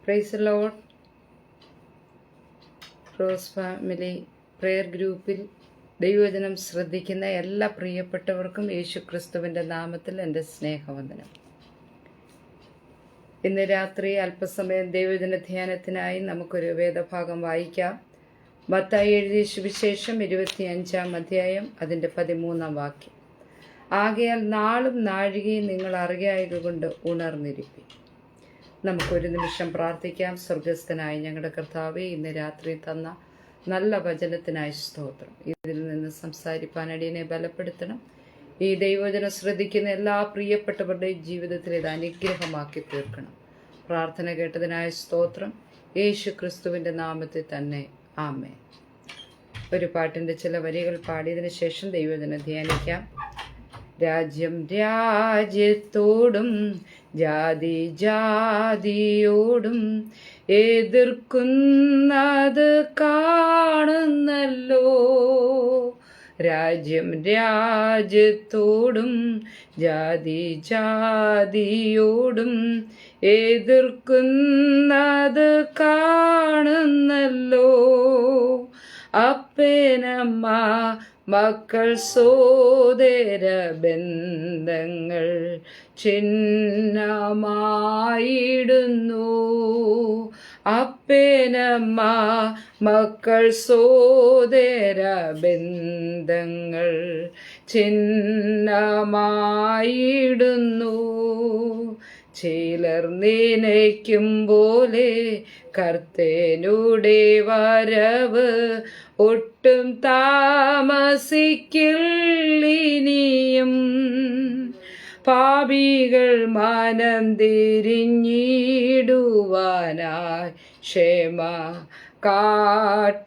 Praise the Lord. Rose family prayer ഗ്രൂപ്പിൽ ദൈവവചനം ശ്രദ്ധിക്കുന്ന എല്ലാ പ്രിയപ്പെട്ടവർക്കും യേശു ക്രിസ്തുവിൻ്റെ നാമത്തിൽ എൻ്റെ സ്നേഹവന്ദനം. ഇന്ന് രാത്രി അല്പസമയം ദൈവവചന ധ്യാനത്തിനായി നമുക്കൊരു വേദഭാഗം വായിക്കാം. മത്തായി എഴുതിയ സുവിശേഷം 25-ാം അധ്യായം, അതിൻ്റെ 13-ാം വാക്യം. ആകയാൽ നാളും നാഴികയും നിങ്ങൾ അറിയായതുകൊണ്ട് ഉണർന്നിരിപ്പി. നമുക്കൊരു നിമിഷം പ്രാർത്ഥിക്കാം. സ്വർഗസ്ഥനായ ഞങ്ങളുടെ കർത്താവേ, ഇന്ന് രാത്രി തന്ന നല്ല വചനത്തിനായി സ്തോത്രം. ഇതിൽ നിന്ന് സംസാരിപ്പാൻ അടിയനെ ബലപ്പെടുത്തണം. ഈ ദൈവവചനം ശ്രദ്ധിക്കുന്ന എല്ലാ പ്രിയപ്പെട്ടവരുടെയും ജീവിതത്തിൽ ഇത് അനുഗ്രഹമാക്കി തീർക്കണം. പ്രാർത്ഥന കേട്ടതിനായ സ്തോത്രം. യേശു ക്രിസ്തുവിൻ്റെ നാമത്തിൽ തന്നെ ആമേൻ. ഒരു പാട്ടിൻ്റെ ചില വരികൾ പാടിയതിനു ശേഷം ദൈവവചനം ധ്യാനിക്കാം. രാജ്യം രാജ്യത്തോടും ജാതി ജാതിയോടും എതിർക്കുന്നത് കാണുന്നല്ലോ. രാജ്യം രാജ്യത്തോടും ജാതി ജാതിയോടും എതിർക്കുന്നത് കാണുന്നല്ലോ. അപ്പനമ്മ മക്കൾ സോദര ബന്ധങ്ങൾ ചിഹ്നമായിടുന്നു. അപ്പനമ്മ മക്കൾ സോദര ബന്ധങ്ങൾ ചിഹ്നമായിടുന്നു. ചിലർ നനയ്ക്കും പോലെ കർത്തനുടെ വരവ് ഒട്ടും താമസിക്കില്ലിനിയും. പാപികൾ മനം തിരിഞ്ഞിടുവാനായി ക്ഷമ കാട്ടിടുന്നതേയുള്ളൂ.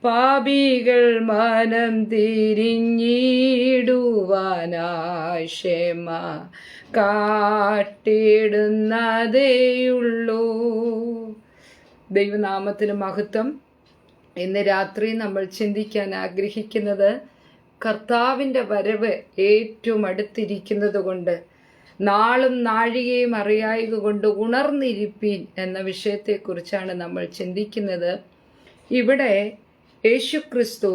പാപികൾ മനം തിരിഞ്ഞിടുവാനായി ക്ഷമ കാട്ടിടുന്നതേയുള്ളൂ. ദൈവനാമത്തിന് മഹത്വം. ഇന്ന് രാത്രി നമ്മൾ ചിന്തിക്കാൻ ആഗ്രഹിക്കുന്നത് കർത്താവിൻ്റെ വരവ് ഏറ്റവും അടുത്തിരിക്കുന്നത് കൊണ്ട് നാളും നാഴികയും അറിയായതുകൊണ്ട് ഉണർന്നിരിപ്പീൻ എന്ന വിഷയത്തെക്കുറിച്ചാണ് നമ്മൾ ചിന്തിക്കുന്നത്. ഇവിടെ യേശു ക്രിസ്തു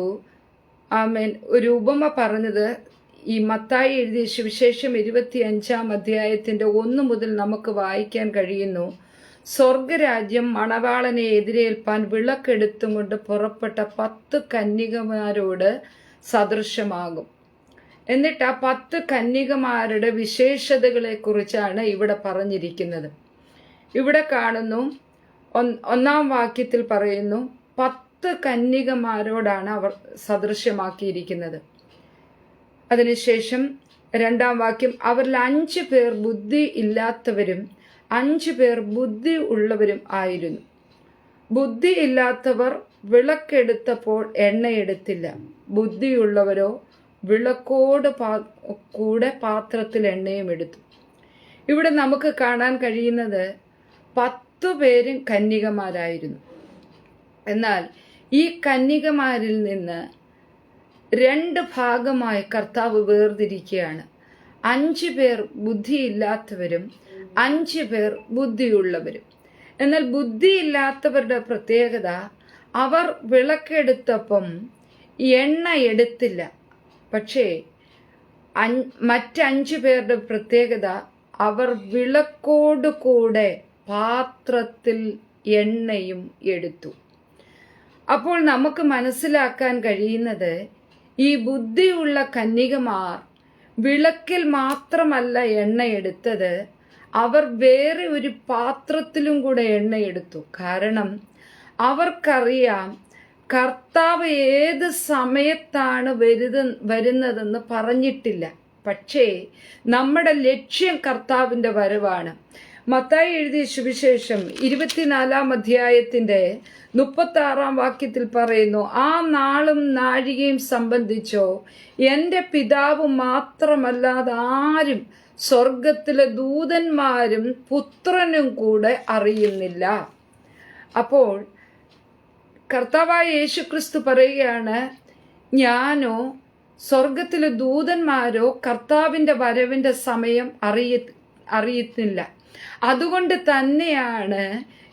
ഒരു ഉപമ പറഞ്ഞത് ഈ മത്തായി എഴുതിയ സുവിശേഷം 25-ാം അധ്യായത്തിൻ്റെ 1 മുതൽ നമുക്ക് വായിക്കാൻ കഴിയുന്നു. സ്വർഗരാജ്യം മണവാളനെ എതിരേൽപ്പാൻ വിളക്കെടുത്തും കൊണ്ട് പുറപ്പെട്ട 10 കന്യകമാരോട് സദൃശമാകും. എന്നിട്ട് ആ 10 കന്യകമാരുടെ വിശേഷതകളെ കുറിച്ചാണ് ഇവിടെ പറഞ്ഞിരിക്കുന്നത്. ഇവിടെ കാണുന്നു, 1-ാം വാക്യത്തിൽ പറയുന്നു 10 കന്യകമാരോടാണ് അവർ സദൃശ്യമാക്കിയിരിക്കുന്നത്. അതിനുശേഷം 2-ാം വാക്യം, അവരിൽ 5 പേർ ബുദ്ധി ഇല്ലാത്തവരും 5 പേർ ബുദ്ധി ഉള്ളവരും ആയിരുന്നു. ബുദ്ധി ഇല്ലാത്തവർ വിളക്കെടുത്തപ്പോൾ എണ്ണയെടുത്തില്ല. ബുദ്ധിയുള്ളവരോ വിളക്കോട് കൂടെ പാത്രത്തിൽ എണ്ണയും എടുത്തു. ഇവിടെ നമുക്ക് കാണാൻ കഴിയുന്നത് 10 പേരും കന്യകമാരായിരുന്നു. എന്നാൽ ഈ കന്യകമാരിൽ നിന്ന് 2 ഭാഗമായി കർത്താവ് വേർതിരിക്കുകയാണ്. 5 പേർ ബുദ്ധിയില്ലാത്തവരും 5 പേർ ബുദ്ധിയുള്ളവരും. എന്നാൽ ബുദ്ധിയില്ലാത്തവരുടെ പ്രത്യേകത, അവർ വിളക്കെടുത്തപ്പം എണ്ണ എടുത്തില്ല. പക്ഷേ മറ്റ് 5 പേരുടെ പ്രത്യേകത, അവർ വിളക്കോട് കൂടെ പാത്രത്തിൽ എണ്ണയും എടുത്തു. അപ്പോൾ നമുക്ക് മനസ്സിലാക്കാൻ കഴിയുന്നത്, ഈ ബുദ്ധിയുള്ള കന്യകമാർ വിളക്കിൽ മാത്രമല്ല എണ്ണയെടുത്തത്, അവർ വേറെ ഒരു പാത്രത്തിലും കൂടെ എണ്ണയെടുത്തു. കാരണം അവർക്കറിയാം കർത്താവ് ഏത് സമയത്താണ് വരുന്നതെന്ന് പറഞ്ഞിട്ടില്ല. പക്ഷേ നമ്മുടെ ലക്ഷ്യം കർത്താവിൻ്റെ വരവാണ്. മത്തായി എഴുതിയ സുവിശേഷം 24-ാം അധ്യായത്തിൻ്റെ 36-ാം വാക്യത്തിൽ പറയുന്നു, ആ നാളും നാഴികയും സംബന്ധിച്ചോ എൻ്റെ പിതാവ് മാത്രമല്ലാതെ ആരും സ്വർഗത്തിലെ ദൂതന്മാരും പുത്രനും കൂടെ അറിയുന്നില്ല. അപ്പോൾ കർത്താവായ യേശുക്രിസ്തു പറയുകയാണ്, ഞാനോ സ്വർഗത്തിലെ ദൂതന്മാരോ കർത്താവിൻ്റെ വരവിൻ്റെ സമയം അറിയുന്നില്ല. അതുകൊണ്ട് തന്നെയാണ്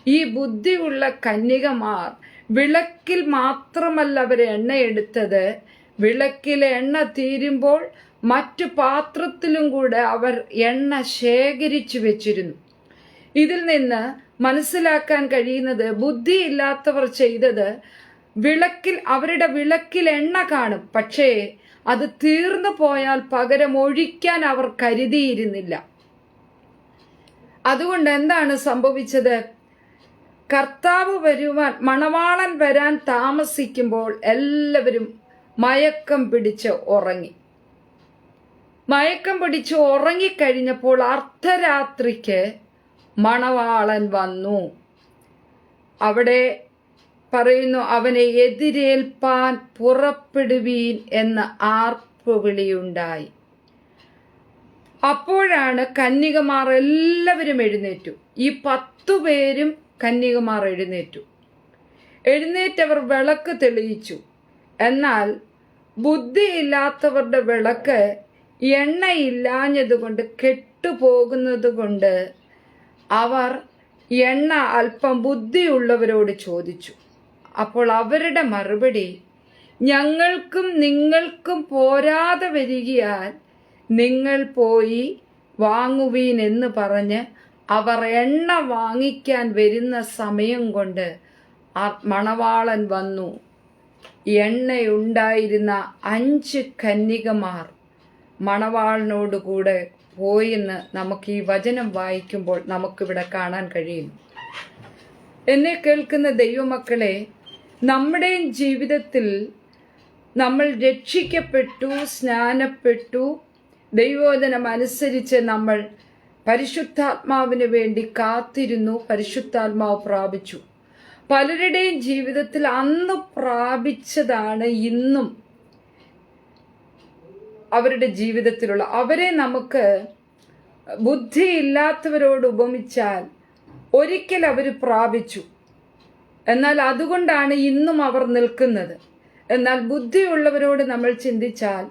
ഈ ബുദ്ധിയുള്ള കന്യകമാർ വിളക്കിൽ മാത്രമല്ല അവർ എണ്ണയെടുത്തത്, വിളക്കിലെ എണ്ണ തീരുമ്പോൾ മറ്റു പാത്രത്തിലും കൂടെ അവർ എണ്ണ ശേഖരിച്ചു വെച്ചിരുന്നു. ഇതിൽ നിന്ന് മനസ്സിലാക്കാൻ കഴിയുന്നത്, ബുദ്ധിയില്ലാത്തവർ ചെയ്തത്, അവരുടെ വിളക്കിൽ എണ്ണ കാണും, പക്ഷേ അത് തീർന്നു പോയാൽ പകരം ഒഴിക്കാൻ അവർ കരുതിയിരുന്നില്ല. അതുകൊണ്ട് എന്താണ് സംഭവിച്ചത്? കർത്താവ് മണവാളൻ വരാൻ താമസിക്കുമ്പോൾ എല്ലാവരും മയക്കം പിടിച്ച് ഉറങ്ങിക്കഴിഞ്ഞപ്പോൾ അർദ്ധരാത്രിക്ക് മണവാളൻ വന്നു. അവിടെ പറയുന്നു, അവനെ എതിരേൽപ്പാൻ പുറപ്പെടുവീൻ എന്ന ആർപ്പുവിളിയുണ്ടായി. അപ്പോഴാണ് കന്യകമാർ എല്ലാവരും എഴുന്നേറ്റു. ഈ 10 പേരും കന്യകമാർ എഴുന്നേറ്റവർ വിളക്ക് തെളിയിച്ചു. എന്നാൽ ബുദ്ധിയില്ലാത്തവരുടെ വിളക്ക് എണ്ണയില്ലാഞ്ഞതുകൊണ്ട് കെട്ടുപോകുന്നത് കൊണ്ട് അവർ എണ്ണ അല്പം ബുദ്ധിയുള്ളവരോട് ചോദിച്ചു. അപ്പോൾ അവരുടെ മറുപടി, ഞങ്ങൾക്കും നിങ്ങൾക്കും പോരാതെ വരികയാൽ നിങ്ങൾ പോയി വാങ്ങുവീൻ എന്ന് പറഞ്ഞ് അവർ എണ്ണ വാങ്ങിക്കാൻ വരുന്ന സമയം കൊണ്ട് മണവാളൻ വന്നു. എണ്ണയുണ്ടായിരുന്ന 5 കന്യകമാർ മണവാളനോടുകൂടെ പോയെന്ന് നമുക്ക് ഈ വചനം വായിക്കുമ്പോൾ നമുക്കിവിടെ കാണാൻ കഴിയുന്നു. എന്നെ കേൾക്കുന്ന ദൈവമക്കളെ, നമ്മുടെയും ജീവിതത്തിൽ നമ്മൾ രക്ഷിക്കപ്പെട്ടു, സ്നാനപ്പെട്ടു, ദൈവവചനം അനുസരിച്ച് നമ്മൾ പരിശുദ്ധാത്മാവിന് വേണ്ടി കാത്തിരുന്നു, പരിശുദ്ധാത്മാവ് പ്രാപിച്ചു. പലരുടെയും ജീവിതത്തിൽ അന്ന് പ്രാപിച്ചതാണ് ഇന്നും അവരുടെ ജീവിതത്തിലുള്ള. അവരെ നമുക്ക് ബുദ്ധിയില്ലാത്തവരോട് ഉപമിച്ചാൽ ഒരിക്കൽ അവർ പ്രാപിച്ചു, എന്നാൽ അതുകൊണ്ടാണ് ഇന്നും അവർ നിൽക്കുന്നത്. എന്നാൽ ബുദ്ധിയുള്ളവരോട് നമ്മൾ ചിന്തിച്ചാൽ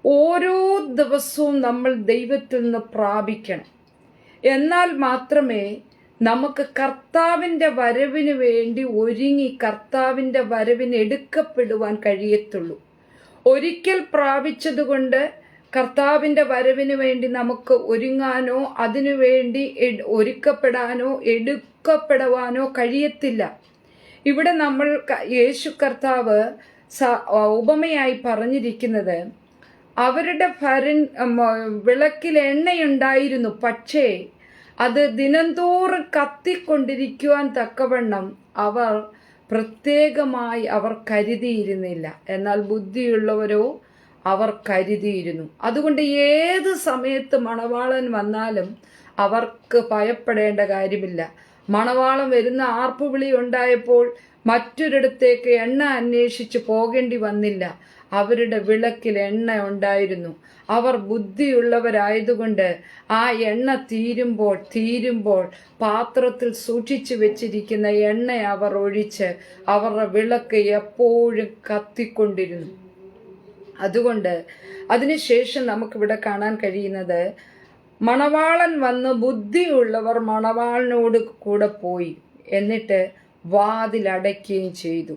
ഓരോ ദിവസവും നമ്മൾ ദൈവത്തിൽ നിന്ന് പ്രാപിക്കണം. എന്നാൽ മാത്രമേ നമുക്ക് കർത്താവിൻ്റെ വരവിന് വേണ്ടി ഒരുങ്ങി കർത്താവിൻ്റെ വരവിന് എടുക്കപ്പെടുവാൻ കഴിയത്തുള്ളൂ. ഒരിക്കൽ പ്രാപിച്ചതുകൊണ്ട് കർത്താവിൻ്റെ വരവിന് വേണ്ടി നമുക്ക് ഒരുങ്ങാനോ അതിനുവേണ്ടി ഒരുക്കപ്പെടാനോ എടുക്കപ്പെടുവാനോ കഴിയത്തില്ല. ഇവിടെ നമ്മൾ യേശു കർത്താവ് ഉപമയായി പറഞ്ഞിരിക്കുന്നത്, അവരുടെ വിളക്കിൽ എണ്ണയുണ്ടായിരുന്നു, പക്ഷേ അത് ദിനംതോറും കത്തിക്കൊണ്ടിരിക്കുവാൻ തക്കവണ്ണം അവർ പ്രത്യേകമായി അവർ കരുതിയിരുന്നില്ല. എന്നാൽ ബുദ്ധിയുള്ളവരോ അവർ കരുതിയിരുന്നു. അതുകൊണ്ട് ഏത് സമയത്ത് മണവാളൻ വന്നാലും അവർക്ക് ഭയപ്പെടേണ്ട കാര്യമില്ല. മണവാളൻ വരുന്ന ആർപ്പുവിളി ഉണ്ടായപ്പോൾ മറ്റൊരിടത്തേക്ക് എണ്ണ അന്വേഷിച്ച് പോകേണ്ടി വന്നില്ല. അവരുടെ വിളക്കിൽ എണ്ണ ഉണ്ടായിരുന്നു. അവർ ബുദ്ധിയുള്ളവരായതുകൊണ്ട് ആ എണ്ണ തീരുമ്പോൾ പാത്രത്തിൽ സൂക്ഷിച്ചു വെച്ചിരിക്കുന്ന എണ്ണ അവർ ഒഴിച്ച് അവരുടെ വിളക്ക് എപ്പോഴും കത്തിക്കൊണ്ടിരുന്നു. അതുകൊണ്ട് അതിനുശേഷം നമുക്കിവിടെ കാണാൻ കഴിയുന്നത്, മണവാളൻ വന്ന് ബുദ്ധിയുള്ളവർ മണവാളനോട് കൂടെ പോയി, എന്നിട്ട് വാതിലടയ്ക്കുകയും ചെയ്തു.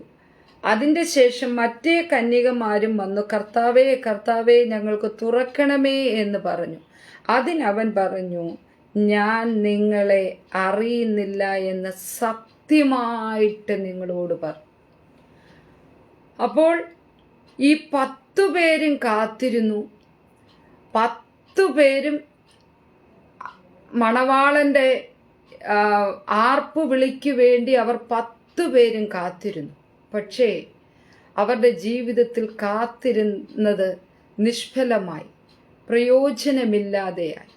അതിൻ്റെ ശേഷം മറ്റേ കന്യകമാരും വന്നു, കർത്താവേ കർത്താവേ ഞങ്ങൾക്ക് തുറക്കണമേ എന്ന് പറഞ്ഞു. അതിനവൻ പറഞ്ഞു, ഞാൻ നിങ്ങളെ അറിയുന്നില്ല എന്ന് സത്യമായിട്ട് നിങ്ങളോട് പറഞ്ഞു. അപ്പോൾ ഈ 10 പേരും കാത്തിരുന്നു. 10 പേരും മണവാളന്റെ ആർപ്പ് വിളിക്ക് വേണ്ടി അവർ 10 പേരും കാത്തിരുന്നു. പക്ഷേ അവരുടെ ജീവിതത്തിൽ കാത്തിരുന്നത് നിഷ്ഫലമായി, പ്രയോജനമില്ലാതെയായി.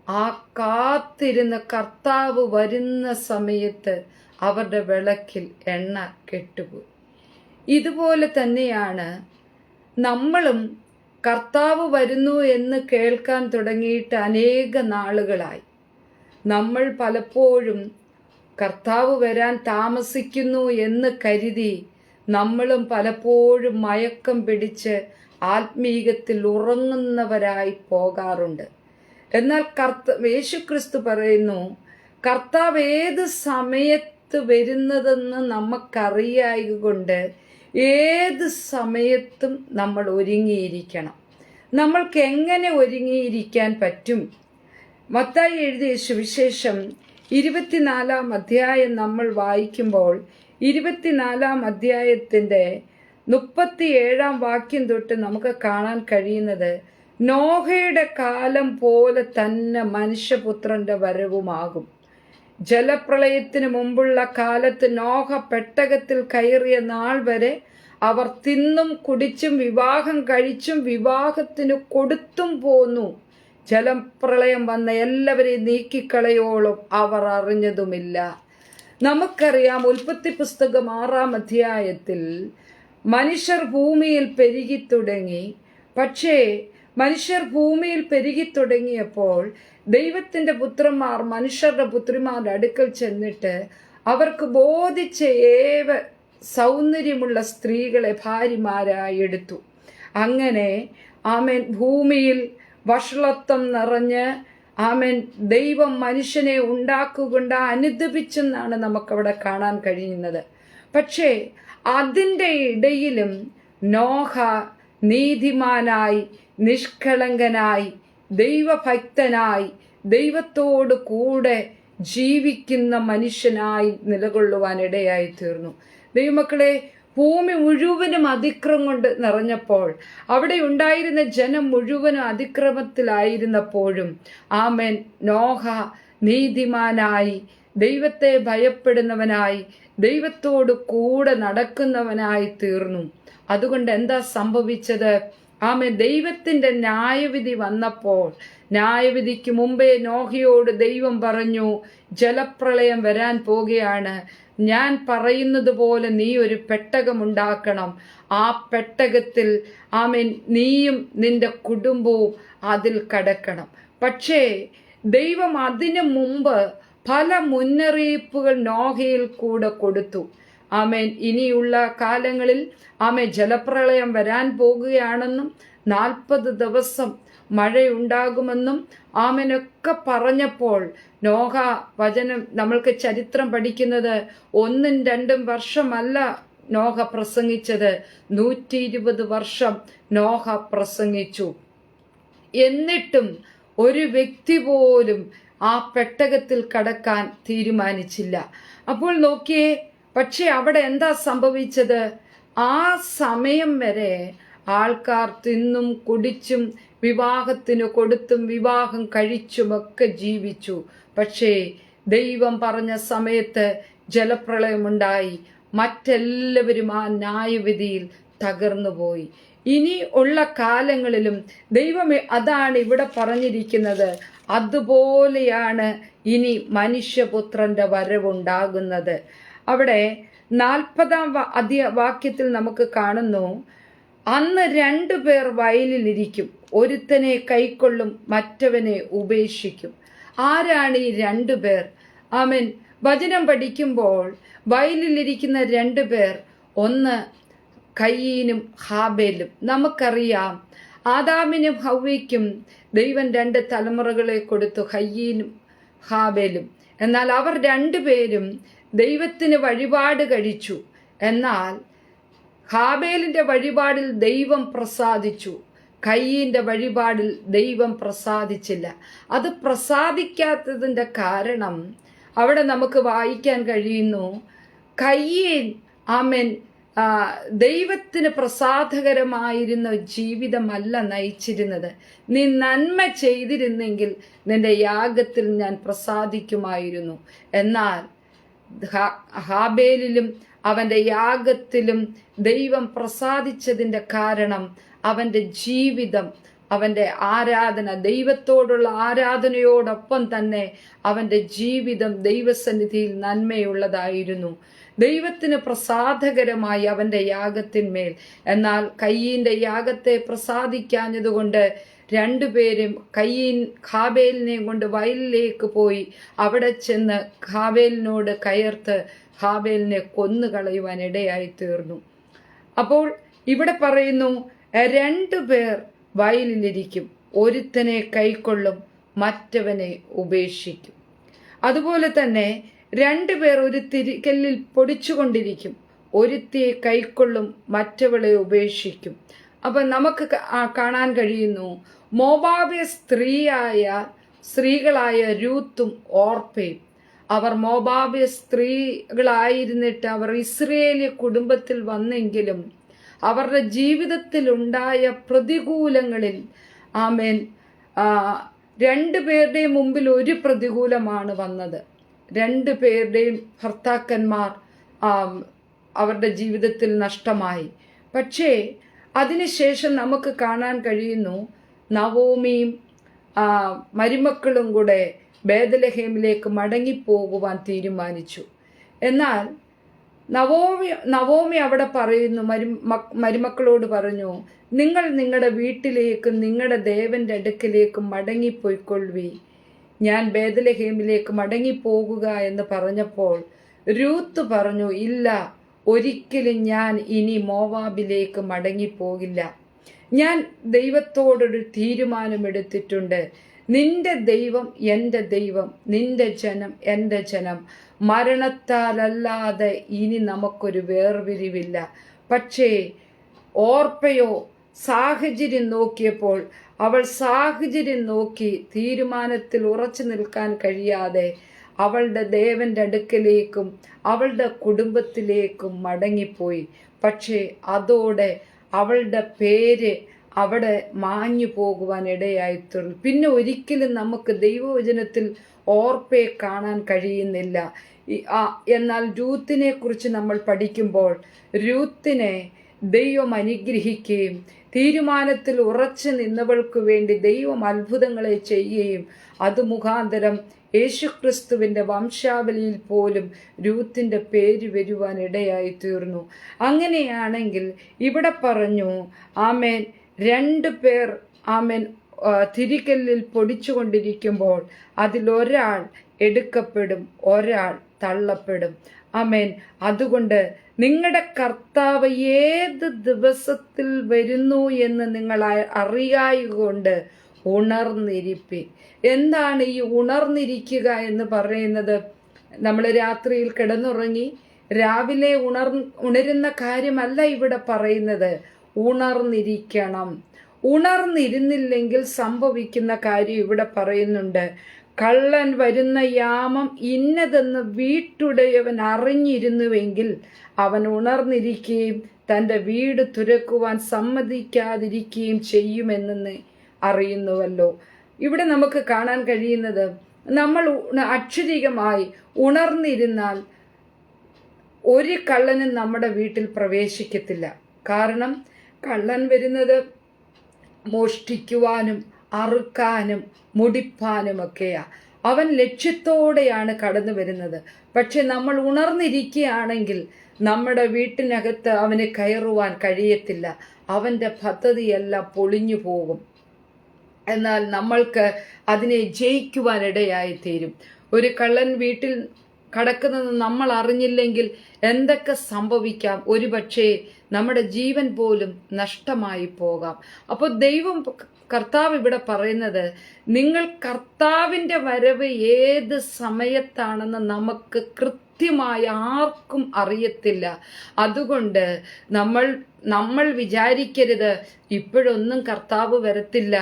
ആ കാത്തിരുന്ന കർത്താവ് വരുന്ന സമയത്ത് അവരുടെ വിളക്കിൽ എണ്ണ കെട്ടുപോയി. ഇതുപോലെ തന്നെയാണ് നമ്മളും കർത്താവ് വരുന്നു എന്ന് കേൾക്കാൻ തുടങ്ങിയിട്ട് അനേക നാളുകളായി. നമ്മൾ പലപ്പോഴും കർത്താവ് വരാൻ താമസിക്കുന്നു എന്ന് കരുതി നമ്മളും പലപ്പോഴും മയക്കം പിടിച്ച് ആത്മീകത്തിൽ ഉറങ്ങുന്നവരായി പോകാറുണ്ട്. എന്നാൽ യേശുക്രിസ്തു പറയുന്നു, കർത്താവ് ഏത് സമയത്ത് വരുന്നതെന്ന് നമുക്കറിയായതുകൊണ്ട് ഏത് സമയത്തും നമ്മൾ ഒരുങ്ങിയിരിക്കണം. നമ്മൾക്ക് എങ്ങനെ ഒരുങ്ങിയിരിക്കാൻ പറ്റും? മത്തായി എഴുതിയ സുവിശേഷം 24 അധ്യായം നമ്മൾ വായിക്കുമ്പോൾ 24 അധ്യായത്തിൻ്റെ 37 വാക്യം തൊട്ട് നമുക്ക് കാണാൻ കഴിയുന്നത്, നോഹയുടെ കാലം പോലെ തന്നെ മനുഷ്യപുത്രന്റെ വരവുമാകും. ജലപ്രളയത്തിന് മുമ്പുള്ള കാലത്ത് നോഹ പെട്ടകത്തിൽ കയറിയ നാൾ വരെ അവർ തിന്നും കുടിച്ചും വിവാഹം കഴിച്ചും വിവാഹത്തിന് കൊടുത്തും പോന്നു. ജലപ്രളയം വന്ന എല്ലാവരെയും നീക്കിക്കളയോളം അവർ അറിഞ്ഞതുമില്ല. നമുക്കറിയാം, ഉൽപ്പത്തി പുസ്തകം 6 അധ്യായത്തിൽ മനുഷ്യർ ഭൂമിയിൽ പെരുകി തുടങ്ങി. പക്ഷേ മനുഷ്യർ ഭൂമിയിൽ പെരുകി തുടങ്ങിയപ്പോൾ ദൈവത്തിന്റെ പുത്രന്മാർ മനുഷ്യരുടെ പുത്രിമാരുടെ അടുക്കൽ ചെന്നിട്ട് അവർക്ക് ബോധിച്ച സൗന്ദര്യമുള്ള സ്ത്രീകളെ ഭാര്യമാരായി എടുത്തു. അങ്ങനെ ആമേൻ ഭൂമിയിൽ വഷളത്വം നിറഞ്ഞ് ആമേൻ ദൈവം മനുഷ്യനെ ഉണ്ടാക്കുകൊണ്ട് അനുദപിച്ചെന്നാണ് നമുക്കവിടെ കാണാൻ കഴിയുന്നത്. പക്ഷേ അതിൻ്റെ ഇടയിലും നോഹ നീതിമാനായി, നിഷ്കളങ്കനായി, ദൈവഭക്തനായി, ദൈവത്തോട് കൂടെ ജീവിക്കുന്ന മനുഷ്യനായി നിലകൊള്ളുവാൻ ഇടയായി തീർന്നു. ദൈവമക്കളെ, ഭൂമി മുഴുവനും അതിക്രമം കൊണ്ട് നിറഞ്ഞപ്പോൾ, അവിടെ ഉണ്ടായിരുന്ന ജനം മുഴുവനും അതിക്രമത്തിലായിരുന്നപ്പോഴും ആമേൻ നോഹ നീതിമാനായി, ദൈവത്തെ ഭയപ്പെടുന്നവനായി, ദൈവത്തോട് കൂടെ നടക്കുന്നവനായി തീർന്നു. അതുകൊണ്ട് എന്താ സംഭവിച്ചത്? ആമേൻ ദൈവത്തിന്റെ ന്യായവിധി വന്നപ്പോൾ, ന്യായവിധിക്ക് മുമ്പേ നോഹയോട് ദൈവം പറഞ്ഞു, ജലപ്രളയം വരാൻ പോകുകയാണ്, ഞാൻ പറയുന്നത് പോലെ നീ ഒരു പെട്ടകമുണ്ടാക്കണം. ആ പെട്ടകത്തിൽ ആമേൻ നീയും നിന്റെ കുടുംബവും അതിൽ കടക്കണം. പക്ഷേ ദൈവം അതിനു മുമ്പ് പല മുന്നറിയിപ്പുകൾ നോഹയിൽ കൂടെ കൊടുത്തു. ആമേൻ ഇനിയുള്ള കാലങ്ങളിൽ ആമേൻ ജലപ്രളയം വരാൻ പോകുകയാണെന്നും 40 ദിവസം മഴയുണ്ടാകുമെന്നും ആമേനൊക്കെ പറഞ്ഞപ്പോൾ നോഹ വചനം നമ്മൾക്ക് ചരിത്രം പഠിക്കുന്നത് 1-2 വർഷമല്ല നോഹ പ്രസംഗിച്ചത്, 120 വർഷം നോഹ പ്രസംഗിച്ചു. എന്നിട്ടും ഒരു വ്യക്തി പോലും ആ പെട്ടകത്തിൽ കടക്കാൻ തീരുമാനിച്ചില്ല. അപ്പോൾ നോക്കിയേ, പക്ഷെ അവിടെ എന്താ സംഭവിച്ചത്? ആ സമയം വരെ ആൾക്കാർ തിന്നും കുടിച്ചും വിവാഹത്തിന് കൊടുത്തും വിവാഹം കഴിച്ചുമൊക്കെ ജീവിച്ചു. പക്ഷേ ദൈവം പറഞ്ഞ സമയത്ത് ജലപ്രളയമുണ്ടായി. മറ്റെല്ലാവരും ആ ന്യായവിധിയിൽ തകർന്നുപോയി. ഇനി ഉള്ള കാലങ്ങളിലും ദൈവമേ, അതാണ് ഇവിടെ പറഞ്ഞിരിക്കുന്നത്, അതുപോലെയാണ് ഇനി മനുഷ്യപുത്രന്റെ വരവുണ്ടാകുന്നത്. അവിടെ 40 വാക്യത്തിൽ നമുക്ക് കാണുന്നു, അന്ന് 2 പേർ വയലിലിരിക്കും, ഒരുത്തനെ കൈക്കൊള്ളും, മറ്റവനെ ഉപേക്ഷിക്കും. ആരാണ് ഈ 2 പേർ? ആമേൻ വചനം പഠിക്കുമ്പോൾ വയലിലിരിക്കുന്ന 2 പേർ, ഒന്ന് കയീനും ഹാബേലും. നമുക്കറിയാം, ആദാമിനും ഹവ്വയ്ക്കും ദൈവം 2 തലമുറകളെ കൊടുത്തു, കയീനും ഹാബേലും. എന്നാൽ അവർ 2 പേരും ദൈവത്തിന് വഴിപാട് കഴിച്ചു. എന്നാൽ ഹാബേലിന്റെ വഴിപാടിൽ ദൈവം പ്രസാദിച്ചു, കയീന്റെ വഴിപാടിൽ ദൈവം പ്രസാദിച്ചില്ല. അത് പ്രസാദിക്കാത്തതിന്റെ കാരണം അവിടെ നമുക്ക് വായിക്കാൻ കഴിയുന്നു, കയീൻ ആമേൻ ദൈവത്തിന് പ്രസാദകരമായിരുന്ന ജീവിതമല്ല നയിച്ചിരുന്നത്. നീ നന്മ ചെയ്തിരുന്നെങ്കിൽ നിന്റെ യാഗത്തിൽ ഞാൻ പ്രസാദിക്കുമായിരുന്നു. എന്നാൽ ഹാബേലിലും അവന്റെ യാഗത്തിലും ദൈവം പ്രസാദിച്ചതിന്റെ കാരണം അവന്റെ ജീവിതം, അവന്റെ ആരാധന, ദൈവത്തോടുള്ള ആരാധനയോടൊപ്പം തന്നെ അവന്റെ ജീവിതം ദൈവസന്നിധിയിൽ നന്മയുള്ളതായിരുന്നു, ദൈവത്തിന് പ്രസാദകരമായി അവന്റെ യാഗത്തിന്മേൽ. എന്നാൽ കയീന്റെ യാഗത്തെ പ്രസാദിക്കാഞ്ഞതുകൊണ്ട് 2 പേരും കയീൻ ഹാബേലിനെയും കൊണ്ട് വയലിലേക്ക് പോയി അവിടെ ചെന്ന് ഹാബേലിനോട് കയർത്ത് ഹാബേലിനെ കൊന്നുകളയുവാൻ ഇടയായി തീർന്നു. അപ്പോൾ ഇവിടെ പറയുന്നു, 2 പേർ വയലിലിരിക്കും, ഒരുത്തനെ കൈക്കൊള്ളും, മറ്റവനെ ഉപേക്ഷിക്കും. അതുപോലെ തന്നെ 2 പേർ ഒരു തിരികല്ലിൽ പൊടിച്ചുകൊണ്ടിരിക്കും, ഒരുത്തിയെ കൈക്കൊള്ളും, മറ്റവളെ ഉപേക്ഷിക്കും. അപ്പം നമുക്ക് കാണാൻ കഴിയുന്നു, മോവാബ്യ സ്ത്രീകളായ രൂത്തും ഓർപ്പയും, അവർ മോവാബ്യ സ്ത്രീകളായിരുന്നിട്ട് അവർ ഇസ്രയേലിയ കുടുംബത്തിൽ വന്നെങ്കിലും അവരുടെ ജീവിതത്തിലുണ്ടായ പ്രതികൂലങ്ങളിൽ ആമേൻ 2 പേരുടെയും മുമ്പിൽ ഒരു പ്രതികൂലമാണ് വന്നത്. 2 പേരുടെയും ഭർത്താക്കന്മാർ അവരുടെ ജീവിതത്തിൽ നഷ്ടമായി. പക്ഷേ അതിനുശേഷം നമുക്ക് കാണാൻ കഴിയുന്നു, നവോമിയും മരുമക്കളും കൂടെ ബേത്ലഹേമിലേക്ക് മടങ്ങിപ്പോകുവാൻ തീരുമാനിച്ചു. എന്നാൽ നവോമി അവിടെ പറയുന്നു, മരുമക്കളോട് പറഞ്ഞു, നിങ്ങൾ നിങ്ങളുടെ വീട്ടിലേക്കും നിങ്ങളുടെ ദേവന്റെ അടുക്കിലേക്കും മടങ്ങിപ്പോയിക്കൊള്ളുവി, ഞാൻ ബേത്ലഹേമിലേക്ക് മടങ്ങിപ്പോകുക എന്ന് പറഞ്ഞപ്പോൾ രൂത്ത് പറഞ്ഞു, ഇല്ല, ഒരിക്കലും ഞാൻ ഇനി മോവാബിലേക്ക് മടങ്ങിപ്പോകില്ല. ഞാൻ ദൈവത്തോടൊരു തീരുമാനമെടുത്തിട്ടുണ്ട്. നിന്റെ ദൈവം എൻ്റെ ദൈവം, നിന്റെ ജനം എൻ്റെ ജനം. മരണത്താലല്ലാതെ ഇനി നമുക്കൊരു വേർപിരിവില്ല. പക്ഷേ ഓർപ്പയോ സാഹചര്യം നോക്കിയപ്പോൾ അവൾ സാഹചര്യം നോക്കി തീരുമാനത്തിൽ ഉറച്ചു നിൽക്കാൻ കഴിയാതെ അവളുടെ ദേവന്റെ അടുക്കലേക്കും അവളുടെ കുടുംബത്തിലേക്കും മടങ്ങിപ്പോയി. പക്ഷേ അതോടെ അവളുടെ പേര് അവിടെ മാഞ്ഞു പോകുവാൻ ഇടയായിത്തീർന്നു. പിന്നെ ഒരിക്കലും നമുക്ക് ദൈവവചനത്തിൽ ഓർപ്പയെ കാണാൻ കഴിയുന്നില്ല. എന്നാൽ രൂത്തിനെ കുറിച്ച് നമ്മൾ പഠിക്കുമ്പോൾ രൂത്തിനെ ദൈവം അനുഗ്രഹിക്കുകയും തീരുമാനത്തിൽ ഉറച്ചു നിന്നവൾക്ക് വേണ്ടി ദൈവം അത്ഭുതങ്ങളെ ചെയ്യുകയും അത് മുഖാന്തരം യേശുക്രിസ്തുവിൻ്റെ വംശാവലിയിൽ പോലും രൂത്തിന്റെ പേര് വരുവാൻ ഇടയായി തീർന്നു. അങ്ങനെയാണെങ്കിൽ ഇവിടെ പറഞ്ഞു, ആമേൻ, 2 പേർ ആമേൻ തിരികല്ലിൽ പൊടിച്ചുകൊണ്ടിരിക്കുമ്പോൾ അതിലൊരാൾ എടുക്കപ്പെടും, ഒരാൾ തള്ളപ്പെടും. ആമേൻ. അതുകൊണ്ട് നിങ്ങളുടെ കർത്താവ് ഏത് ദിവസത്തിൽ വരുന്നു എന്ന് നിങ്ങൾ അറിയായതുകൊണ്ട് ഉണർന്നിരിപ്പിൻ. എന്താണ് ഈ ഉണർന്നിരിക്കുക എന്ന് പറയുന്നത്? നമ്മൾ രാത്രിയിൽ കിടന്നുറങ്ങി രാവിലെ ഉണരുന്ന കാര്യമല്ല ഇവിടെ പറയുന്നത്. ഉണർന്നിരിക്കണം. ഉണർന്നിരുന്നില്ലെങ്കിൽ സംഭവിക്കുന്ന കാര്യം ഇവിടെ പറയുന്നുണ്ട്. കള്ളൻ വരുന്ന യാമം ഇന്നതെന്ന് വീട്ടുടയവൻ അറിഞ്ഞിരുന്നുവെങ്കിൽ അവൻ ഉണർന്നിരിക്കുകയും തൻ്റെ വീട് തുറക്കുവാൻ സമ്മതിക്കാതിരിക്കുകയും ചെയ്യുമെന്ന് അറിയുന്നുവല്ലോ. ഇവിടെ നമുക്ക് കാണാൻ കഴിയുന്നത്, നമ്മൾ അക്ഷരികമായി ഉണർന്നിരുന്നാൽ ഒരു കള്ളനും നമ്മുടെ വീട്ടിൽ പ്രവേശിക്കത്തില്ല. കാരണം കള്ളൻ വരുന്നത് മോഷ്ടിക്കുവാനും അറുക്കാനും മുടിപ്പാനുമൊക്കെയാ. അവൻ ലക്ഷ്യത്തോടെയാണ് കടന്നു വരുന്നത്. പക്ഷെ നമ്മൾ ഉണർന്നിരിക്കുകയാണെങ്കിൽ നമ്മുടെ വീട്ടിനകത്ത് അവന് കയറുവാൻ കഴിയത്തില്ല. അവൻ്റെ പദ്ധതിയെല്ലാം പൊളിഞ്ഞു പോകും. എന്നാൽ നമ്മൾക്ക് അതിനെ ജയിക്കുവാനിടയായിത്തീരും. ഒരു കള്ളൻ വീട്ടിൽ കടക്കുന്നത് നമ്മൾ അറിഞ്ഞില്ലെങ്കിൽ എന്തൊക്കെ സംഭവിക്കാം? ഒരുപക്ഷേ നമ്മുടെ ജീവൻ പോലും നഷ്ടമായി പോകാം. അപ്പോൾ കർത്താവ് ഇവിടെ പറയുന്നത്, നിങ്ങൾ കർത്താവിൻ്റെ വരവ് ഏത് സമയത്താണെന്ന് നമുക്ക് കൃത്യമായി ആർക്കും അറിയത്തില്ല. അതുകൊണ്ട് നമ്മൾ വിചാരിക്കരുത് ഇപ്പോഴൊന്നും കർത്താവ് വരത്തില്ല,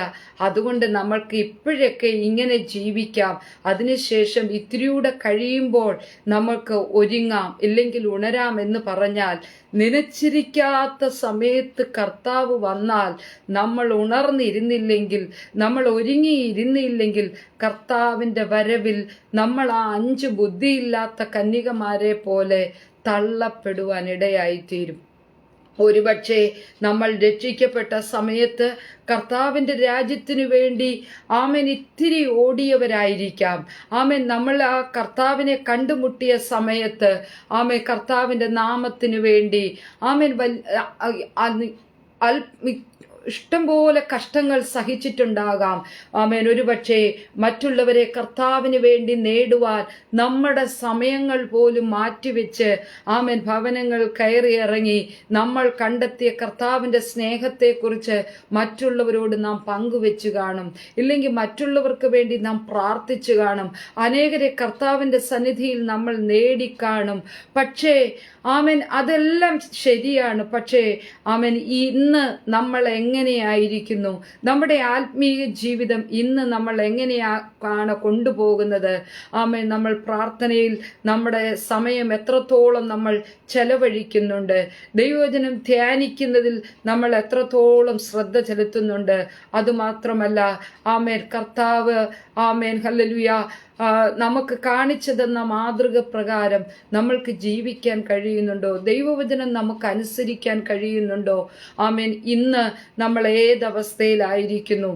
അതുകൊണ്ട് നമ്മൾക്ക് ഇപ്പോഴൊക്കെ ഇങ്ങനെ ജീവിക്കാം, അതിനുശേഷം ഇത്തിരിയൂടെ കഴിയുമ്പോൾ നമ്മൾക്ക് ഒരുങ്ങാം, ഇല്ലെങ്കിൽ ഉണരാം എന്ന് പറഞ്ഞാൽ, നനച്ചിരിക്കാത്ത സമയത്ത് കർത്താവ് വന്നാൽ നമ്മൾ ഉണർന്നിരുന്നില്ലെങ്കിൽ, നമ്മൾ ഒരുങ്ങിയിരുന്നില്ലെങ്കിൽ കർത്താവിൻ്റെ വരവിൽ നമ്മൾ ആ 5 ബുദ്ധിയില്ലാത്ത കന്യകമാരെ പോലെ തള്ളപ്പെടുവാൻ ഇടയായിത്തീരും. ഒരുപക്ഷെ നമ്മൾ രക്ഷിക്കപ്പെട്ട സമയത്ത് കർത്താവിൻ്റെ രാജ്യത്തിനു വേണ്ടി ആമേൻ ഇത്തിരി ഓടിയവരായിരിക്കാം. ആമേൻ നമ്മൾ ആ കർത്താവിനെ കണ്ടുമുട്ടിയ സമയത്ത് ആമേൻ കർത്താവിൻ്റെ നാമത്തിനു വേണ്ടി ആമേൻ ഇഷ്ടംപോലെ കഷ്ടങ്ങൾ സഹിച്ചിട്ടുണ്ടാകാം. ആമേൻ. ഒരുപക്ഷെ മറ്റുള്ളവരെ കർത്താവിന് വേണ്ടി നേടുവാൻ നമ്മുടെ സമയങ്ങൾ പോലും മാറ്റിവെച്ച് ആമേൻ ഭവനങ്ങൾ കയറിയിറങ്ങി നമ്മൾ കണ്ടെത്തിയ കർത്താവിൻ്റെ സ്നേഹത്തെക്കുറിച്ച് മറ്റുള്ളവരോട് നാം പങ്കുവെച്ചു കാണും. ഇല്ലെങ്കിൽ മറ്റുള്ളവർക്ക് വേണ്ടി നാം പ്രാർത്ഥിച്ചു കാണും. അനേകരെ കർത്താവിൻ്റെ സന്നിധിയിൽ നമ്മൾ നേടിക്കാണും. പക്ഷേ ആമേൻ അതെല്ലാം ശരിയാണ്. പക്ഷേ ആമേൻ ഇന്ന് നമ്മൾ എങ്ങനെയായിരിക്കുന്നു? നമ്മുടെ ആത്മീയ ജീവിതം ഇന്ന് നമ്മൾ എങ്ങനെയാണ് കൊണ്ടുപോകുന്നത്? ആമേൻ നമ്മൾ പ്രാർത്ഥനയിൽ നമ്മുടെ സമയം എത്രത്തോളം നമ്മൾ ചെലവഴിക്കുന്നുണ്ട്? ദൈവവചനം ധ്യാനിക്കുന്നതിൽ നമ്മൾ എത്രത്തോളം ശ്രദ്ധ ചെലുത്തുന്നുണ്ട്? അതുമാത്രമല്ല ആമേൻ കർത്താവ് ആമേൻ ഹല്ലേലൂയ നമുക്ക് കാണിച്ചു തന്ന മാതൃക പ്രകാരം നമ്മൾക്ക് ജീവിക്കാൻ കഴിയുന്നുണ്ടോ? ദൈവവചനം നമുക്ക് അനുസരിക്കാൻ കഴിയുന്നുണ്ടോ? ആമേൻ ഇന്ന് നമ്മൾ ഏതവസ്ഥയിലായിരിക്കുന്നു?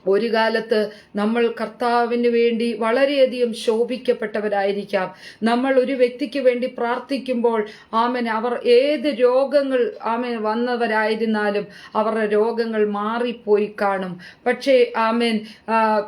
ഒരു കാലത്ത് നമ്മൾ കർത്താവിന് വേണ്ടി വളരെയധികം ശോഭിക്കപ്പെട്ടവരായിരിക്കാം. നമ്മൾ ഒരു വ്യക്തിക്ക് വേണ്ടി പ്രാർത്ഥിക്കുമ്പോൾ ആമേൻ അവർ ഏത് രോഗങ്ങൾ ആമേൻ വന്നവരായിരുന്നാലും അവരുടെ രോഗങ്ങൾ മാറിപ്പോയി കാണും. പക്ഷേ ആമേൻ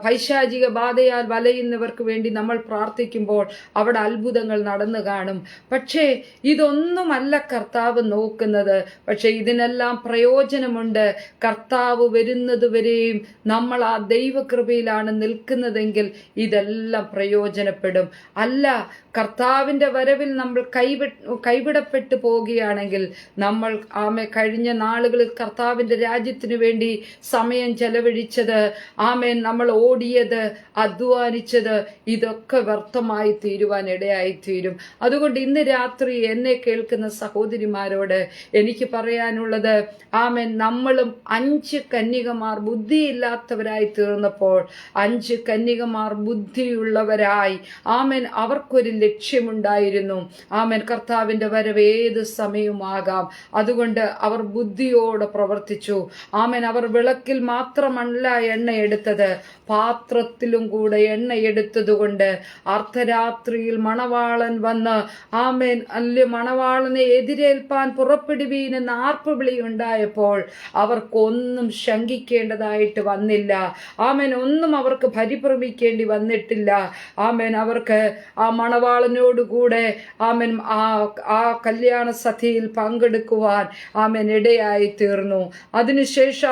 പൈശാചിക ബാധയാൽ വലയുന്നവർക്ക് വേണ്ടി നമ്മൾ പ്രാർത്ഥിക്കുമ്പോൾ അവിടെ അത്ഭുതങ്ങൾ നടന്നു കാണും. പക്ഷേ ഇതൊന്നുമല്ല കർത്താവ് നോക്കുന്നത്. പക്ഷെ ഇതിനെല്ലാം പ്രയോജനമുണ്ട്. കർത്താവ് വരുന്നതുവരെയും നമ്മൾ ആ ദൈവകൃപയിലാണ് നിൽക്കുന്നതെങ്കിൽ ഇതെല്ലാം പ്രയോജനപ്പെടും. അല്ല കർത്താവിൻ്റെ വരവിൽ നമ്മൾ കൈവിടപ്പെട്ടു പോവുകയാണെങ്കിൽ നമ്മൾ കഴിഞ്ഞ നാളുകളിൽ കർത്താവിൻ്റെ രാജ്യത്തിന് വേണ്ടി സമയം ചെലവഴിച്ചത് ആമേൻ നമ്മൾ ഓടിയത് അധ്വാനിച്ചത് ഇതൊക്കെ വ്യർത്ഥമായി തീരുവാൻ ഇടയായി തീരും. അതുകൊണ്ട് ഇന്ന് രാത്രി എന്നെ കേൾക്കുന്ന സഹോദരിമാരോട് എനിക്ക് പറയാനുള്ളത് ആമേൻ നമ്മളും 5 കന്യകമാർ ബുദ്ധിയില്ലാത്തവരായി തീർന്നപ്പോൾ 5 കന്യകമാർ ബുദ്ധിയുള്ളവരായി ആമേൻ അവർക്കൊരു ലക്ഷ്യമുണ്ടായിരുന്നു. ആമേൻ കർത്താവിൻ്റെ വരവ് ഏത് സമയവുമാകാം. അതുകൊണ്ട് അവർ ബുദ്ധിയോടെ പ്രവർത്തിച്ചു. ആമേൻ അവർ വിളക്കിൽ മാത്രമല്ല എണ്ണ എടുത്തത്, പാത്രത്തിലും കൂടെ എണ്ണ എടുത്തതുകൊണ്ട് അർദ്ധരാത്രിയിൽ മണവാളൻ വന്ന് ആമേൻ മണവാളനെ എതിരേൽപ്പാൻ പുറപ്പെടുവീനെന്ന് ആർപ്പുവിളി ഉണ്ടായപ്പോൾ അവർക്കൊന്നും ശങ്കിക്കേണ്ടതായിട്ട് വന്നില്ല. ആമേൻ ഒന്നും അവർക്ക് പരിഭ്രമിക്കേണ്ടി വന്നിട്ടില്ല. ആമേൻ അവർക്ക് ആ മണവാളനോടുകൂടെ ആമേൻ ആ കല്യാണ സദ്യയിൽ പങ്കെടുക്കുവാൻ ആമേൻ ഇടയായി തീർന്നു. അതിനുശേഷം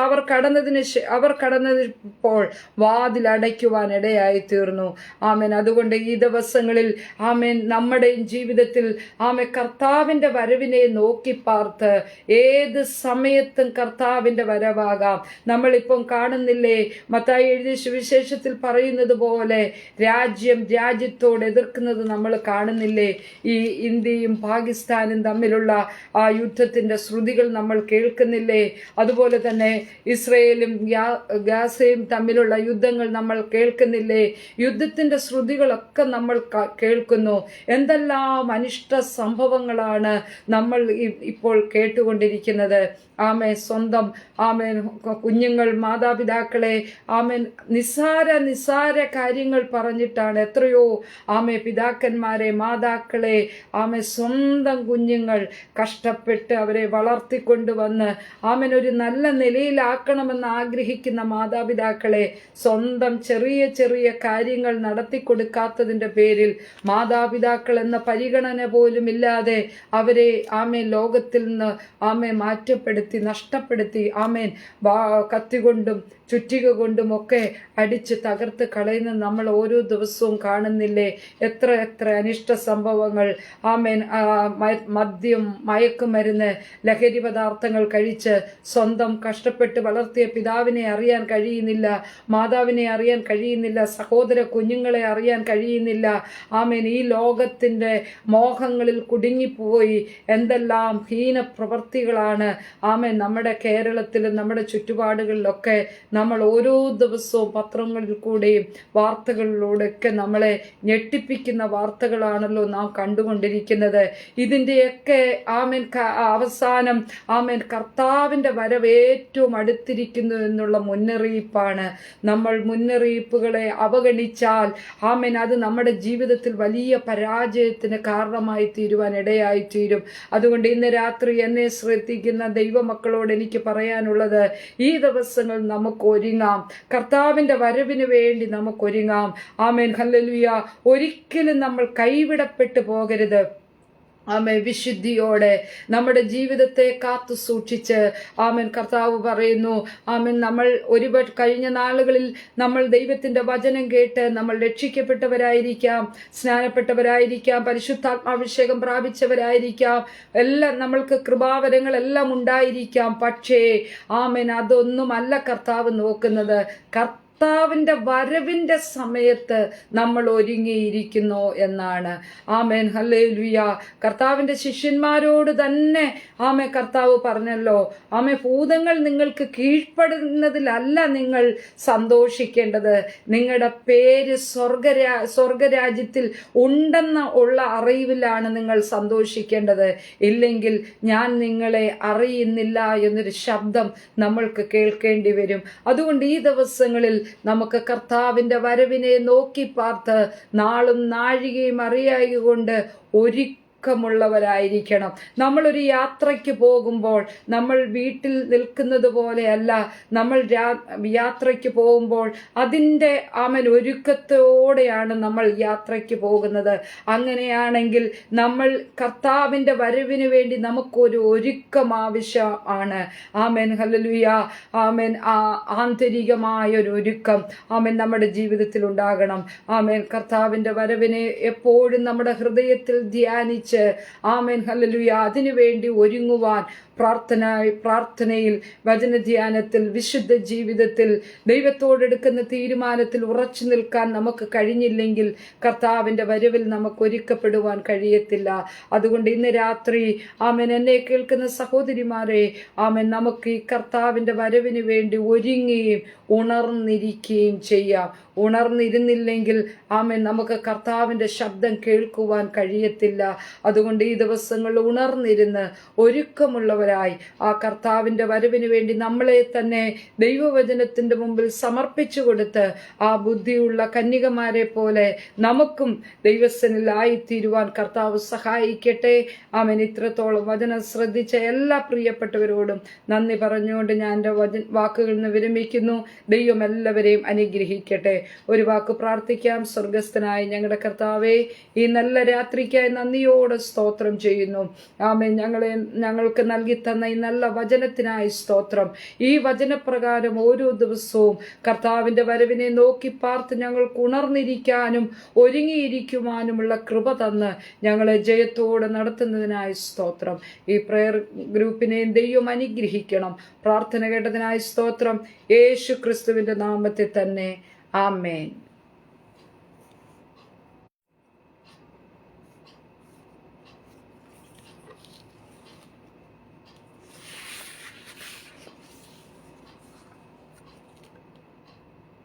അവർ കടന്നപ്പോൾ വാതിലടയ്ക്കുവാൻ ഇടയായി തീർന്നു. ആമേൻ അതുകൊണ്ട് ഈ ദിവസങ്ങളിൽ ആമേൻ നമ്മുടെയും ജീവിതത്തിൽ ആമേൻ കർത്താവിൻ്റെ വരവിനെ നോക്കി പാർത്ത് ഏത് സമയത്തും കർത്താവിൻ്റെ വരവാകാം. നമ്മളിപ്പം കാണുന്നില്ലേ മത്തായി എഴുതിയ സുവിശേഷത്തിൽ പറയുന്നത് പോലെ രാജ്യം രാജ്യത്തോട് എതിർക്കുന്നത് നമ്മൾ കാണുന്നില്ലേ? ഈ ഇന്ത്യയും പാകിസ്ഥാനും തമ്മിലുള്ള ആ യുദ്ധത്തിന്റെ ശ്രുതികൾ നമ്മൾ കേൾക്കുന്നില്ലേ? അതുപോലെ തന്നെ ഇസ്രയേലും ഗാസയും തമ്മിലുള്ള യുദ്ധങ്ങൾ നമ്മൾ കേൾക്കുന്നില്ലേ? യുദ്ധത്തിന്റെ ശ്രുതികളൊക്കെ നമ്മൾ കേൾക്കുന്നു. എന്തെല്ലാം അനിഷ്ട സംഭവങ്ങളാണ് നമ്മൾ ഇപ്പോൾ കേട്ടുകൊണ്ടിരിക്കുന്നത്. ആമേൻ സ്വന്തം ആമേൻ കുഞ്ഞുങ്ങൾ മാതാപിതാക്കളെ ആമേൻ നിസ്സാര കാര്യങ്ങൾ പറഞ്ഞിട്ടാണ് എത്രയോ ആമേ പിതാക്കന്മാരെ മാതാക്കളെ ആമേ സ്വന്തം കുഞ്ഞുങ്ങൾ കഷ്ടപ്പെട്ട് അവരെ വളർത്തിക്കൊണ്ടുവന്ന് ആമേൻ ഒരു നല്ല നിലയിലാക്കണമെന്ന് ആഗ്രഹിക്കുന്ന മാതാപിതാക്കളെ സ്വന്തം ചെറിയ കാര്യങ്ങൾ നടത്തിക്കൊടുക്കാത്തതിൻ്റെ പേരിൽ മാതാപിതാക്കൾ എന്ന പരിഗണന പോലും ഇല്ലാതെ അവരെ ആമേൻ ലോകത്തിൽ നിന്ന് ആമേ മാറ്റപ്പെടുത്തി നഷ്ടപ്പെടുത്തി ആമേൻ കത്തികൊണ്ടും ചുറ്റിക കൊണ്ടുമൊക്കെ അടിച്ച് തകർത്ത് കളയുന്ന നമ്മൾ ഓരോ ദിവസവും കാണുന്നില്ലേ? എത്ര അനിഷ്ട സംഭവങ്ങൾ. ആമേൻ മദ്യം, മയക്കുമരുന്ന്, ലഹരി പദാർത്ഥങ്ങൾ കഴിച്ച് സ്വന്തം കഷ്ടപ്പെട്ട് വളർത്തിയ പിതാവിനെ അറിയാൻ കഴിയുന്നില്ല, മാതാവിനെ അറിയാൻ കഴിയുന്നില്ല, സഹോദര കുഞ്ഞുങ്ങളെ അറിയാൻ കഴിയുന്നില്ല. ആമേൻ ഈ ലോകത്തിൻ്റെ മോഹങ്ങളിൽ കുടുങ്ങിപ്പോയി എന്തെല്ലാം ഹീന പ്രവൃത്തികളാണ് ആമേൻ നമ്മുടെ കേരളത്തിലും നമ്മുടെ ചുറ്റുപാടുകളിലൊക്കെ നമ്മൾ ഓരോ ദിവസവും പത്രങ്ങളിൽ കൂടെയും വാർത്തകളിലൂടെയൊക്കെ നമ്മളെ ഞെട്ടിപ്പിക്കുന്ന വാർത്തകളാണല്ലോ നാം കണ്ടുകൊണ്ടിരിക്കുന്നത്. ഇതിൻ്റെയൊക്കെ അവസാനം കർത്താവിൻ്റെ വരവ് ഏറ്റവും അടുത്തിരിക്കുന്നു എന്നുള്ള മുന്നറിയിപ്പാണ്. നമ്മൾ മുന്നറിയിപ്പുകളെ അവഗണിച്ചാൽ അത് നമ്മുടെ ജീവിതത്തിൽ വലിയ പരാജയത്തിന് കാരണമായി തീരുവാൻ ഇടയായി തീരും. അതുകൊണ്ട് ഇന്ന് രാത്രി എന്നെ ശ്രദ്ധിക്കുന്ന ദൈവമക്കളോട് എനിക്ക് പറയാനുള്ളത്, ഈ ദിവസങ്ങൾ നമുക്ക് ഒരുങ്ങാം, കർത്താവിൻ്റെ വരവിന് വേണ്ടി നമുക്ക് ഒരുങ്ങാം. ഹല്ലേലൂയ. ഒരിക്കലും നമ്മൾ കൈവിടപ്പെട്ടു പോകരുത്. വിശുദ്ധിയോടെ നമ്മുടെ ജീവിതത്തെ കാത്തു സൂക്ഷിച്ച് കർത്താവ് പറയുന്നു. നമ്മൾ കഴിഞ്ഞ നാളുകളിൽ നമ്മൾ ദൈവത്തിന്റെ വചനം കേട്ട് നമ്മൾ രക്ഷിക്കപ്പെട്ടവരായിരിക്കാം, സ്നാനപ്പെട്ടവരായിരിക്കാം, പരിശുദ്ധാത്മാഭിഷേകം പ്രാപിച്ചവരായിരിക്കാം, എല്ലാം നമ്മൾക്ക് കൃപാവരങ്ങളെല്ലാം ഉണ്ടായിരിക്കാം. പക്ഷേ അതൊന്നുമല്ല കർത്താവ് നോക്കുന്നത്. കർത്താവിൻ്റെ വരവിൻ്റെ സമയത്ത് നമ്മൾ ഒരുങ്ങിയിരിക്കുന്നു എന്നാണ്. ഹല്ലേലൂയ. കർത്താവിൻ്റെ ശിഷ്യന്മാരോട് തന്നെ കർത്താവ് പറഞ്ഞല്ലോ, ഭൂതങ്ങൾ നിങ്ങൾക്ക് കീഴ്പ്പെടുന്നതിലല്ല നിങ്ങൾ സന്തോഷിക്കേണ്ടത്, നിങ്ങളുടെ പേര് സ്വർഗരാജ്യത്തിൽ ഉണ്ടെന്ന ഉള്ള അറിവിലാണ് നിങ്ങൾ സന്തോഷിക്കേണ്ടത്. ഇല്ലെങ്കിൽ ഞാൻ നിങ്ങളെ അറിയുന്നില്ല എന്നൊരു ശബ്ദം നമ്മൾക്ക് കേൾക്കേണ്ടി വരും. അതുകൊണ്ട് ഈ ദിവസങ്ങളിൽ നമുക്ക് കർത്താവിൻ്റെ വരവിനെ നോക്കി പാർത്ത് നാളും നാഴികയും അറിയായകൊണ്ട് ഒരുക്കമുള്ളവരായിരിക്കണം. നമ്മളൊരു യാത്രയ്ക്ക് പോകുമ്പോൾ നമ്മൾ വീട്ടിൽ നിൽക്കുന്നത് പോലെയല്ല. നമ്മൾ യാത്രയ്ക്ക് പോകുമ്പോൾ അതിൻ്റെ ഒരുക്കത്തോടെയാണ് നമ്മൾ യാത്രയ്ക്ക് പോകുന്നത്. അങ്ങനെയാണെങ്കിൽ നമ്മൾ കർത്താവിൻ്റെ വരവിന് വേണ്ടി നമുക്കൊരു ഒരുക്കം ആവശ്യമാണ്. ഹല്ലേലൂയ. ആന്തരികമായൊരു ഒരുക്കം നമ്മുടെ ജീവിതത്തിൽ ഉണ്ടാകണം. കർത്താവിൻ്റെ വരവിനെ എപ്പോഴും നമ്മുടെ ഹൃദയത്തിൽ ധ്യാനിച്ച് ഹല്ലേലൂയ അതിനുവേണ്ടി ഒരുങ്ങുവാൻ പ്രാർത്ഥനയിൽ, വചനധ്യാനത്തിൽ, വിശുദ്ധ ജീവിതത്തിൽ, ദൈവത്തോടെടുക്കുന്ന തീരുമാനത്തിൽ ഉറച്ചു നിൽക്കാൻ നമുക്ക് കഴിഞ്ഞില്ലെങ്കിൽ കർത്താവിൻ്റെ വരവിൽ നമുക്ക് ഒരുക്കപ്പെടുവാൻ കഴിയത്തില്ല. അതുകൊണ്ട് ഇന്ന് രാത്രി എന്നെ കേൾക്കുന്ന സഹോദരിമാരെ നമുക്ക് ഈ കർത്താവിൻ്റെ വരവിന് വേണ്ടി ഒരുങ്ങുകയും ഉണർന്നിരിക്കുകയും ചെയ്യാം. ഉണർന്നിരുന്നില്ലെങ്കിൽ നമുക്ക് കർത്താവിൻ്റെ ശബ്ദം കേൾക്കുവാൻ കഴിയത്തില്ല. അതുകൊണ്ട് ഈ ദിവസങ്ങളിൽ ഉണർന്നിരുന്ന് ഒരുക്കമുള്ളവരായി കർത്താവിൻ്റെ വരവിന് വേണ്ടി നമ്മളെ തന്നെ ദൈവവചനത്തിൻ്റെ മുമ്പിൽ സമർപ്പിച്ചു കൊടുത്ത് ബുദ്ധിയുള്ള കന്യകമാരെ പോലെ നമുക്കും ദൈവസനിലായിത്തീരുവാൻ കർത്താവ് സഹായിക്കട്ടെ. ഇത്രത്തോളം വചനം ശ്രദ്ധിച്ച എല്ലാ പ്രിയപ്പെട്ടവരോടും നന്ദി പറഞ്ഞുകൊണ്ട് ഞാൻ എൻ്റെ വാക്കുകളിൽ നിന്ന് വിരമിക്കുന്നു. ദൈവം എല്ലാവരെയും അനുഗ്രഹിക്കട്ടെ. ഒരു വാക്ക് പ്രാർത്ഥിക്കാം. സ്വർഗസ്ഥനായ ഞങ്ങളുടെ കർത്താവേ, ഈ നല്ല രാത്രിക്കായി നന്ദിയോടെ സ്തോത്രം ചെയ്യുന്നു. ഞങ്ങൾക്ക് നൽകി തന്ന ഈ നല്ല വചനത്തിനായി സ്തോത്രം. ഈ വചനപ്രകാരം ഓരോ ദിവസവും കർത്താവിൻ്റെ വരവിനെ നോക്കി പാർത്ത് ഞങ്ങൾക്ക് ഉണർന്നിരിക്കാനും ഒരുങ്ങിയിരിക്കുവാനുമുള്ള കൃപ തന്ന് ഞങ്ങളെ ജയത്തോടെ നടത്തുന്നതിനായി സ്തോത്രം. ഈ പ്രയർ ഗ്രൂപ്പിനെയും ദൈവം അനുഗ്രഹിക്കണം. പ്രാർത്ഥന കേട്ടതിനായി സ്തോത്രം. യേശു ക്രിസ്തുവിൻ്റെ നാമത്തിൽ തന്നെ. ആമേൻ.